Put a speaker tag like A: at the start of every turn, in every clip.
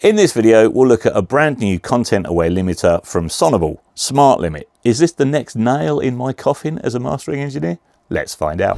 A: In this video, we'll look at a brand new content-aware limiter from Sonible, Smart Limit. Is this the next nail in my coffin as a mastering engineer? Let's find out.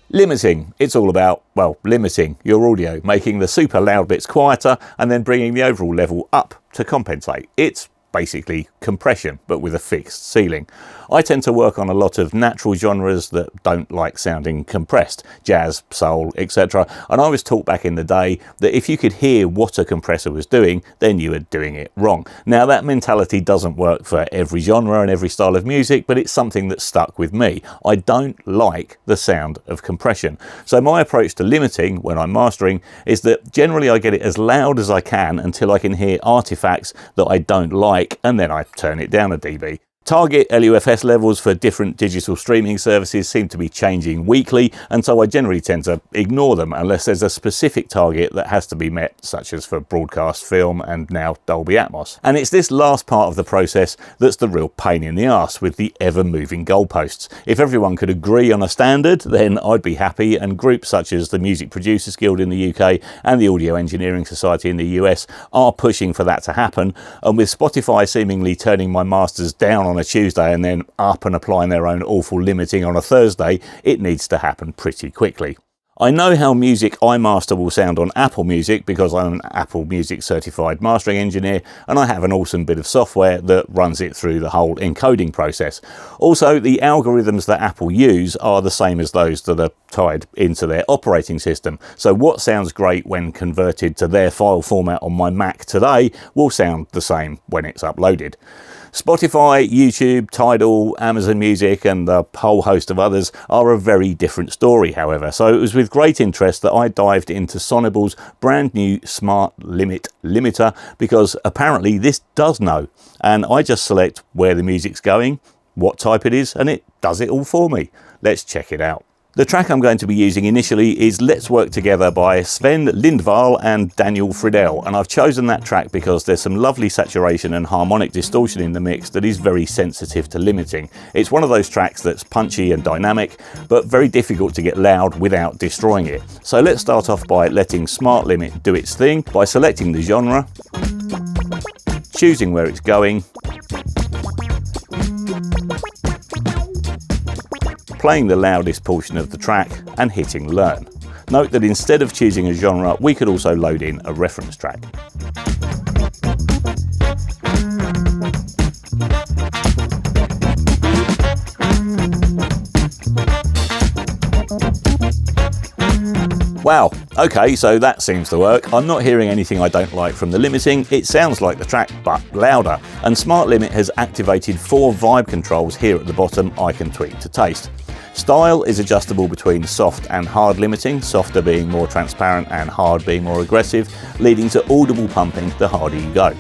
A: Limiting. It's all about, well, limiting your audio, making the super loud bits quieter and then bringing the overall level up to compensate. It's basically compression, but with a fixed ceiling. I tend to work on a lot of natural genres that don't like sounding compressed, jazz, soul, etc. And I was taught back in the day that if you could hear what a compressor was doing, then you were doing it wrong. Now that mentality doesn't work for every genre and every style of music, but it's something that stuck with me. I don't like the sound of compression. So my approach to limiting when I'm mastering is that generally I get it as loud as I can until I can hear artifacts that I don't like, and then I turn it down a dB. Target LUFS levels for different digital streaming services seem to be changing weekly, and so I generally tend to ignore them unless there's a specific target that has to be met, such as for broadcast film and now Dolby Atmos. And it's this last part of the process that's the real pain in the arse with the ever-moving goalposts. If everyone could agree on a standard, then I'd be happy, and groups such as the Music Producers Guild in the UK and the Audio Engineering Society in the US are pushing for that to happen, and with Spotify seemingly turning my masters down on a Tuesday and then up and applying their own awful limiting on a Thursday, it needs to happen pretty quickly. I know how music I master will sound on Apple Music because I'm an Apple Music certified mastering engineer, and I have an awesome bit of software that runs it through the whole encoding process. Also, the algorithms that Apple use are the same as those that are tied into their operating system. So what sounds great when converted to their file format on my Mac today will sound the same when it's uploaded. Spotify, YouTube, Tidal, Amazon Music and a whole host of others are a very different story, however. So it was with great interest that I dived into Sonible's brand new Smart Limit limiter, because apparently this does know, and I just select where the music's going, what type it is, and it does it all for me. Let's check it out. The track I'm going to be using initially is Let's Work Together by Sven Lindvall and Daniel Friedel, and I've chosen that track because there's some lovely saturation and harmonic distortion in the mix that is very sensitive to limiting. It's one of those tracks that's punchy and dynamic, but very difficult to get loud without destroying it. So let's start off by letting Smart Limit do its thing by selecting the genre, choosing where it's going, playing the loudest portion of the track and hitting learn. Note that instead of choosing a genre, we could also load in a reference track. Wow, okay, so that seems to work. I'm not hearing anything I don't like from the limiting. It sounds like the track, but louder. And Smart Limit has activated 4 vibe controls here at the bottom I can tweak to taste. Style is adjustable between soft and hard limiting, softer being more transparent and hard being more aggressive, leading to audible pumping the harder you go.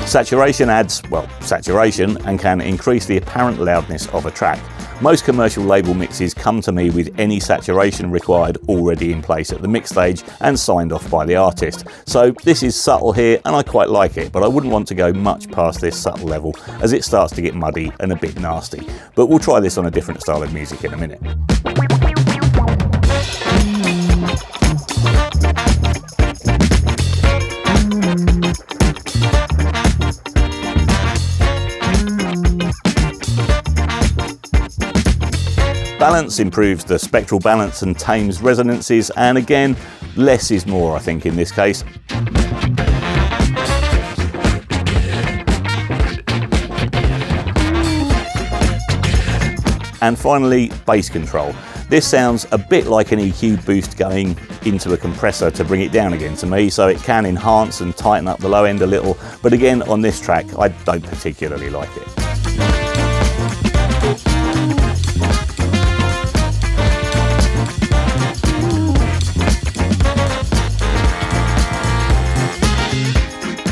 A: Saturation adds, well, saturation and can increase the apparent loudness of a track. Most commercial label mixes come to me with any saturation required already in place at the mix stage and signed off by the artist. So this is subtle here and I quite like it, but I wouldn't want to go much past this subtle level as it starts to get muddy and a bit nasty. But we'll try this on a different style of music in a minute. Balance improves the spectral balance and tames resonances, and again, less is more, I think, in this case. And finally, bass control. This sounds a bit like an EQ boost going into a compressor to bring it down again to me, so it can enhance and tighten up the low end a little, but again, on this track, I don't particularly like it.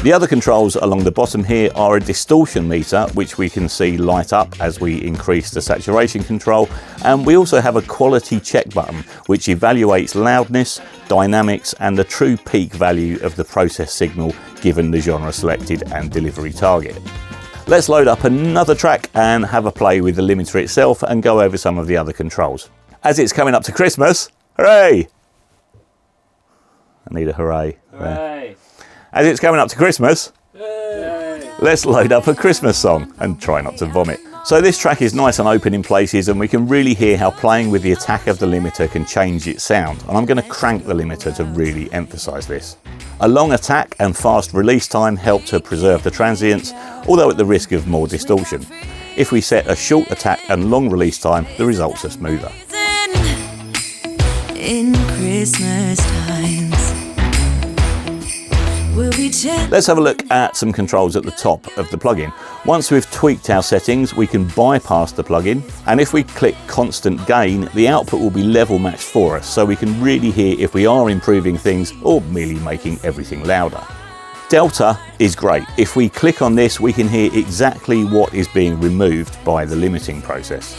A: The other controls along the bottom here are a distortion meter, which we can see light up as we increase the saturation control, and we also have a quality check button which evaluates loudness, dynamics and the true peak value of the process signal given the genre selected and delivery target. Let's load up another track and have a play with the limiter itself and go over some of the other controls. As it's coming up to Christmas, hooray! I need a hooray.
B: Hooray!
A: As it's coming up to Christmas,
B: Hooray!
A: Let's load up a Christmas song and try not to vomit. So this track is nice and open in places, and we can really hear how playing with the attack of the limiter can change its sound. And I'm going to crank the limiter to really emphasise this. A long attack and fast release time help to preserve the transients, although at the risk of more distortion. If we set a short attack and long release time, the results are smoother.
C: In Christmas times, we'll be
A: let's have a look at some controls at the top of the plugin. Once we've tweaked our settings, we can bypass the plugin, and if we click constant gain, the output will be level matched for us, so we can really hear if we are improving things or merely making everything louder. Delta is great. If we click on this, we can hear exactly what is being removed by the limiting process.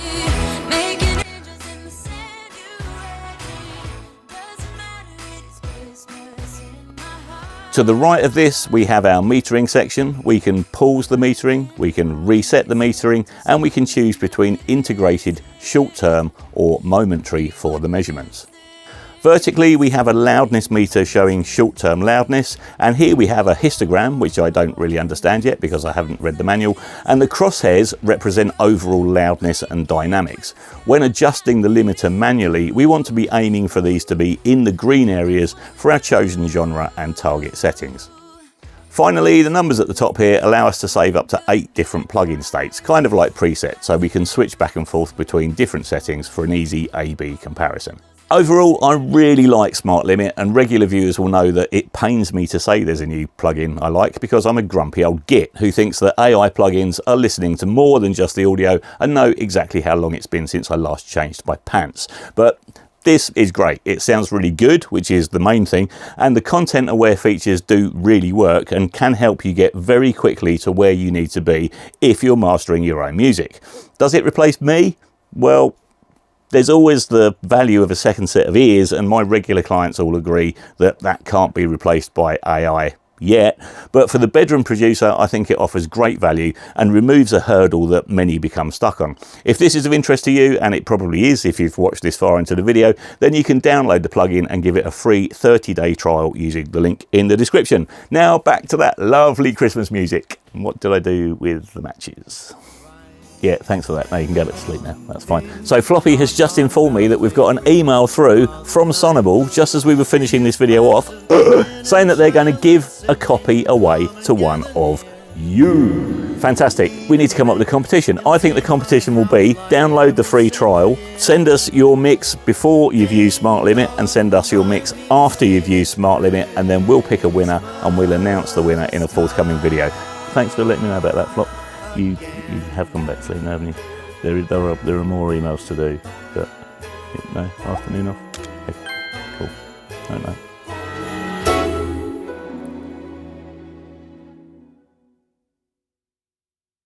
A: To the right of this, we have our metering section. We can pause the metering, we can reset the metering, and we can choose between integrated, short-term, or momentary for the measurements. Vertically, we have a loudness meter showing short-term loudness, and here we have a histogram, which I don't really understand yet because I haven't read the manual, and the crosshairs represent overall loudness and dynamics. When adjusting the limiter manually, we want to be aiming for these to be in the green areas for our chosen genre and target settings. Finally, the numbers at the top here allow us to save up to 8 different plugin states, kind of like presets, so we can switch back and forth between different settings for an easy A/B comparison. Overall, I really like Smart Limit, and regular viewers will know that it pains me to say there's a new plugin I like because I'm a grumpy old git who thinks that AI plugins are listening to more than just the audio and know exactly how long it's been since I last changed my pants. But this is great. It sounds really good, which is the main thing, and the content-aware features do really work and can help you get very quickly to where you need to be if you're mastering your own music. Does it replace me? Well, there's always the value of a second set of ears, and my regular clients all agree that that can't be replaced by AI yet. But for the bedroom producer, I think it offers great value and removes a hurdle that many become stuck on. If this is of interest to you, and it probably is if you've watched this far into the video, then you can download the plugin and give it a free 30-day trial using the link in the description. Now back to that lovely Christmas music. What did I do with the matches? Yeah, thanks for that. Now you can go to sleep now. That's fine. So Floppy has just informed me that we've got an email through from Sonible, just as we were finishing this video off, saying that they're going to give a copy away to one of you. Fantastic. We need to come up with a competition. I think the competition will be download the free trial, send us your mix before you've used Smart Limit, and send us your mix after you've used Smart Limit, and then we'll pick a winner and we'll announce the winner in a forthcoming video. Thanks for letting me know about that, Flop. You have gone back to sleep, haven't you? There are more emails to do, but no, afternoon off. Okay, cool. I don't know.